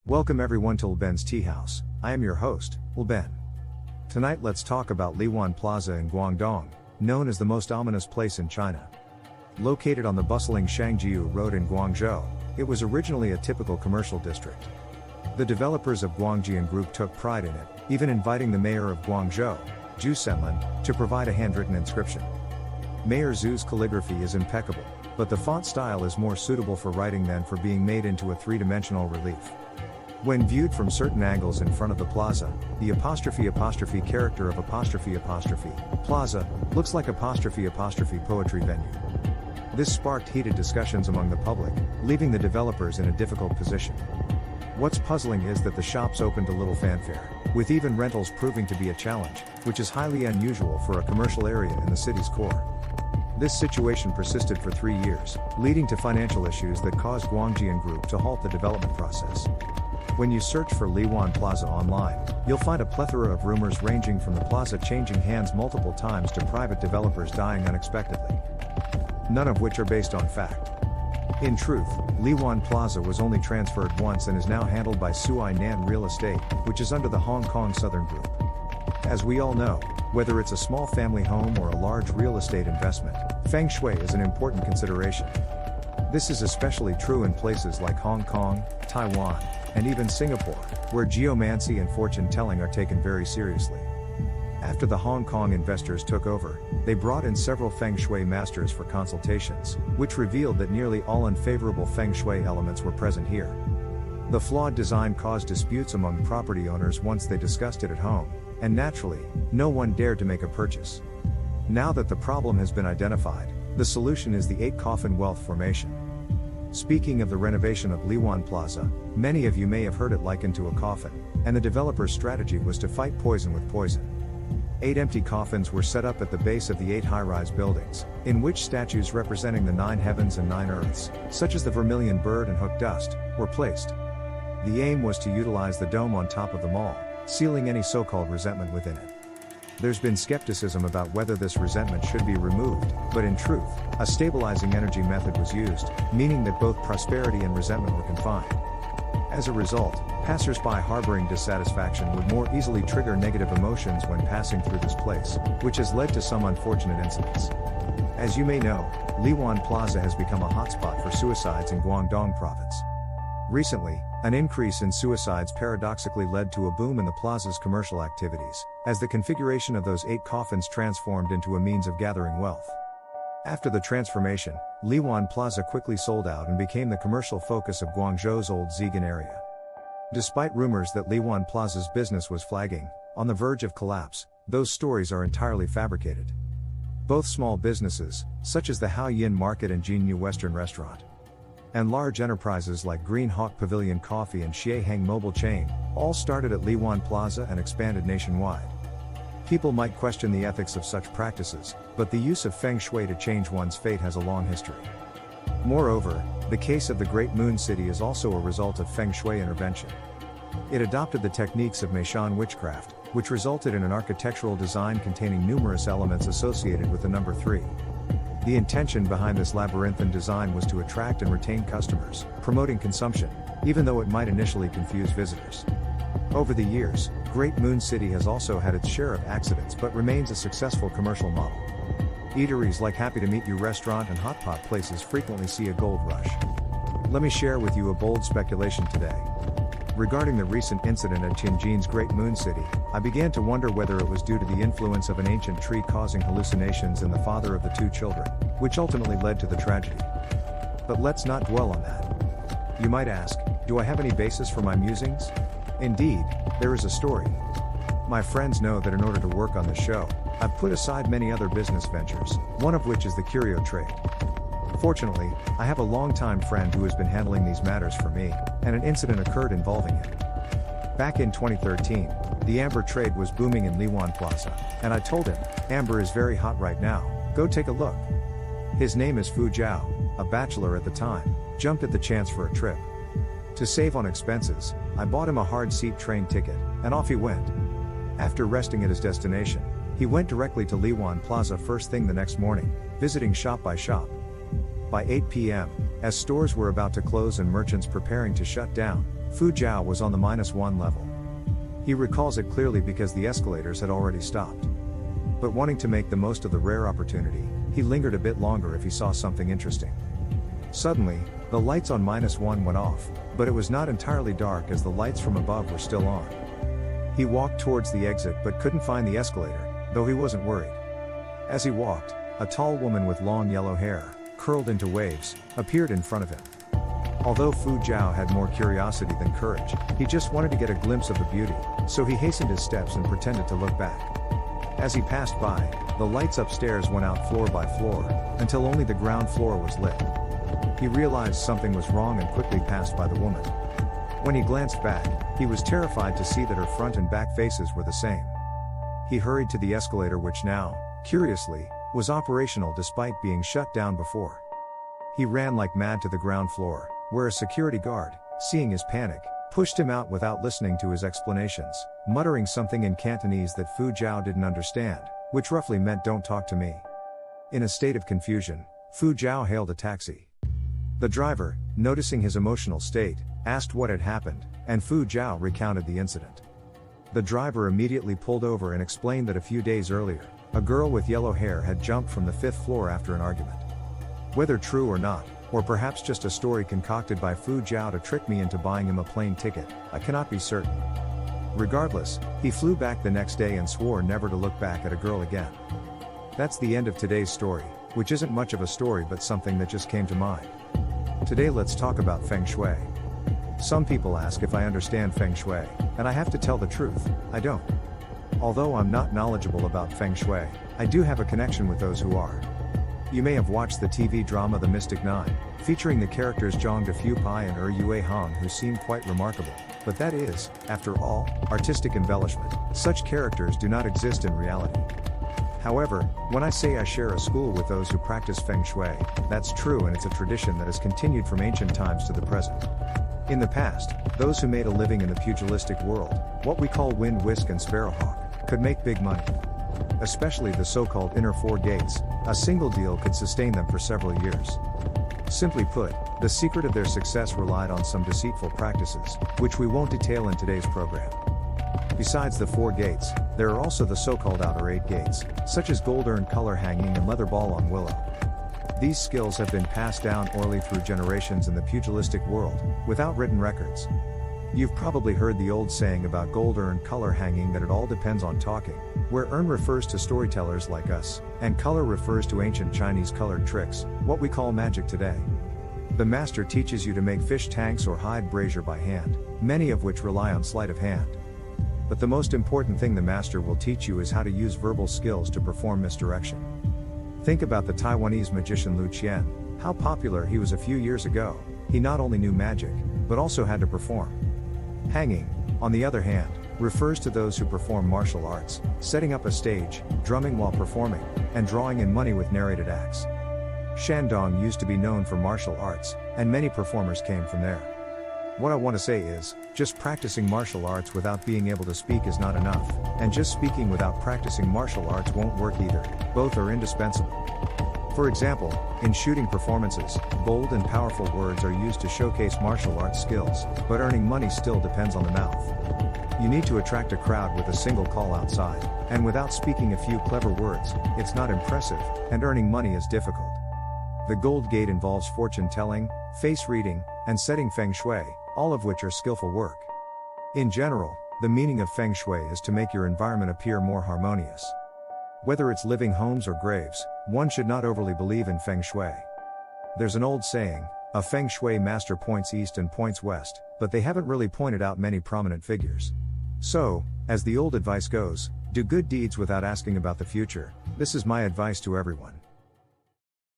Welcome everyone to lben's Tea House. I am your host, lben. Tonight let's talk about Liwan Plaza in Guangdong, known as the most ominous place in China. Located on the bustling Shangjiu Road in Guangzhou, it was originally a typical commercial district. The developers of Guangjian Group took pride in it, even inviting the mayor of Guangzhou, Zhu Senlin, to provide a handwritten inscription. Mayor Zhu's calligraphy is impeccable, but the font style is more suitable for writing than for being made into a three-dimensional relief. When viewed from certain angles in front of the plaza, the apostrophe character of apostrophe plaza looks like apostrophe poetry venue. This sparked heated discussions among the public, leaving the developers in a difficult position. What's puzzling is that the shops opened a little fanfare, with even rentals proving to be a challenge, which is highly unusual for a commercial area in the city's core. This situation persisted for 3 years, leading to financial issues that caused Guangjian Group to halt the development process. When you search for Liwan Plaza online, you'll find a plethora of rumors ranging from the plaza changing hands multiple times to private developers dying unexpectedly. None of which are based on fact. In truth, Liwan Plaza was only transferred once and is now handled by Sui Nan Real Estate, which is under the Hong Kong Southern Group. As we all know, whether it's a small family home or a large real estate investment, feng shui is an important consideration. This is especially true in places like Hong Kong, Taiwan, and even Singapore, where geomancy and fortune telling are taken very seriously. After the Hong Kong investors took over, they brought in several feng shui masters for consultations, which revealed that nearly all unfavorable feng shui elements were present here. The flawed design caused disputes among property owners once they discussed it at home, and naturally, no one dared to make a purchase. Now that the problem has been identified, the solution is the 8 coffin wealth formation. Speaking of the renovation of Liwan Plaza, many of you may have heard it likened to a coffin, and the developer's strategy was to fight poison with poison. 8 empty coffins were set up at the base of the 8 high-rise buildings, in which statues representing the 9 heavens and 9 earths, such as the vermilion bird and hook dust, were placed. The aim was to utilize the dome on top of the mall, sealing any so-called resentment within it. There's been skepticism about whether this resentment should be removed, but in truth, a stabilizing energy method was used, meaning that both prosperity and resentment were confined. As a result, passers-by harboring dissatisfaction would more easily trigger negative emotions when passing through this place, which has led to some unfortunate incidents. As you may know, Liwan Plaza has become a hotspot for suicides in Guangdong province. Recently, an increase in suicides paradoxically led to a boom in the plaza's commercial activities, as the configuration of those 8 coffins transformed into a means of gathering wealth. After the transformation, Liwan Plaza quickly sold out and became the commercial focus of Guangzhou's old Zigan area. Despite rumors that Liwan Plaza's business was flagging, on the verge of collapse, those stories are entirely fabricated. Both small businesses, such as the Hao Yin Market and Jinyu Western Restaurant, and large enterprises like Green Hawk Pavilion Coffee and Xieheng Mobile Chain, all started at Liwan Plaza and expanded nationwide. People might question the ethics of such practices, but the use of feng shui to change one's fate has a long history. Moreover, the case of the Great Moon City is also a result of feng shui intervention. It adopted the techniques of Meishan witchcraft, which resulted in an architectural design containing numerous elements associated with the number 3. The intention behind this labyrinthine design was to attract and retain customers, promoting consumption, even though it might initially confuse visitors. Over the years, Great Moon City has also had its share of accidents but remains a successful commercial model. Eateries like Happy to Meet You restaurant and hotpot places frequently see a gold rush. Let me share with you a bold speculation today. Regarding the recent incident at Tianjin's Great Moon City, I began to wonder whether it was due to the influence of an ancient tree causing hallucinations in the father of the 2 children, which ultimately led to the tragedy. But let's not dwell on that. You might ask, do I have any basis for my musings? Indeed, there is a story. My friends know that in order to work on this show, I've put aside many other business ventures, one of which is the curio trade. Fortunately, I have a longtime friend who has been handling these matters for me, and an incident occurred involving him. Back in 2013, the amber trade was booming in Liwan Plaza, and I told him, amber is very hot right now, go take a look. His name is Fu Zhao, a bachelor at the time, jumped at the chance for a trip. To save on expenses, I bought him a hard seat train ticket, and off he went. After resting at his destination, he went directly to Liwan Plaza first thing the next morning, visiting shop by shop. By 8 p.m., as stores were about to close and merchants preparing to shut down, Fu Zhao was on the -1 level. He recalls it clearly because the escalators had already stopped. But wanting to make the most of the rare opportunity, he lingered a bit longer if he saw something interesting. Suddenly, the lights on -1 went off, but it was not entirely dark as the lights from above were still on. He walked towards the exit but couldn't find the escalator, though he wasn't worried. As he walked, a tall woman with long yellow hair, curled into waves, appeared in front of him. Although Fu Zhao had more curiosity than courage, he just wanted to get a glimpse of the beauty, so he hastened his steps and pretended to look back. As he passed by, the lights upstairs went out floor by floor, until only the ground floor was lit. He realized something was wrong and quickly passed by the woman. When he glanced back, he was terrified to see that her front and back faces were the same. He hurried to the escalator which now, curiously, was operational despite being shut down before. He ran like mad to the ground floor, where a security guard, seeing his panic, pushed him out without listening to his explanations, muttering something in Cantonese that Fu Zhao didn't understand, which roughly meant "don't talk to me." In a state of confusion, Fu Zhao hailed a taxi. The driver, noticing his emotional state, asked what had happened, and Fu Zhao recounted the incident. The driver immediately pulled over and explained that a few days earlier, a girl with yellow hair had jumped from the 5th floor after an argument. Whether true or not, or perhaps just a story concocted by Fu Zhao to trick me into buying him a plane ticket, I cannot be certain. Regardless, he flew back the next day and swore never to look back at a girl again. That's the end of today's story, which isn't much of a story but something that just came to mind. Today let's talk about Feng Shui. Some people ask if I understand Feng Shui, and I have to tell the truth, I don't. Although I'm not knowledgeable about Feng Shui, I do have a connection with those who are. You may have watched the TV drama The Mystic Nine, featuring the characters Zhang Defu Pai and Yue Hong who seem quite remarkable, but that is, after all, artistic embellishment. Such characters do not exist in reality. However, when I say I share a school with those who practice Feng Shui, that's true and it's a tradition that has continued from ancient times to the present. In the past, those who made a living in the pugilistic world, what we call wind whisk and sparrowhawk, could make big money. Especially the so-called inner 4 gates, a single deal could sustain them for several years. Simply put, the secret of their success relied on some deceitful practices, which we won't detail in today's program. Besides the 4 gates, there are also the so-called outer 8 gates, such as gold urn color hanging and leather ball on willow. These skills have been passed down orally through generations in the pugilistic world, without written records. You've probably heard the old saying about gold urn color hanging that it all depends on talking, where urn refers to storytellers like us, and color refers to ancient Chinese colored tricks, what we call magic today. The master teaches you to make fish tanks or hide brazier by hand, many of which rely on sleight of hand. But the most important thing the master will teach you is how to use verbal skills to perform misdirection. Think about the Taiwanese magician Lu Qian, how popular he was a few years ago. He not only knew magic, but also had to perform. Hanging, on the other hand, refers to those who perform martial arts, setting up a stage, drumming while performing, and drawing in money with narrated acts. Shandong used to be known for martial arts, and many performers came from there. What I want to say is, just practicing martial arts without being able to speak is not enough, and just speaking without practicing martial arts won't work either. Both are indispensable. For example, in shooting performances, bold and powerful words are used to showcase martial arts skills, but earning money still depends on the mouth. You need to attract a crowd with a single call outside, and without speaking a few clever words, it's not impressive, and earning money is difficult. The Gold Gate involves fortune telling, face reading, and setting Feng Shui, all of which are skillful work. In general, the meaning of Feng Shui is to make your environment appear more harmonious. Whether it's living homes or graves, one should not overly believe in Feng Shui. There's an old saying, a Feng Shui master points east and points west, but they haven't really pointed out many prominent figures. So, as the old advice goes, do good deeds without asking about the future. This is my advice to everyone.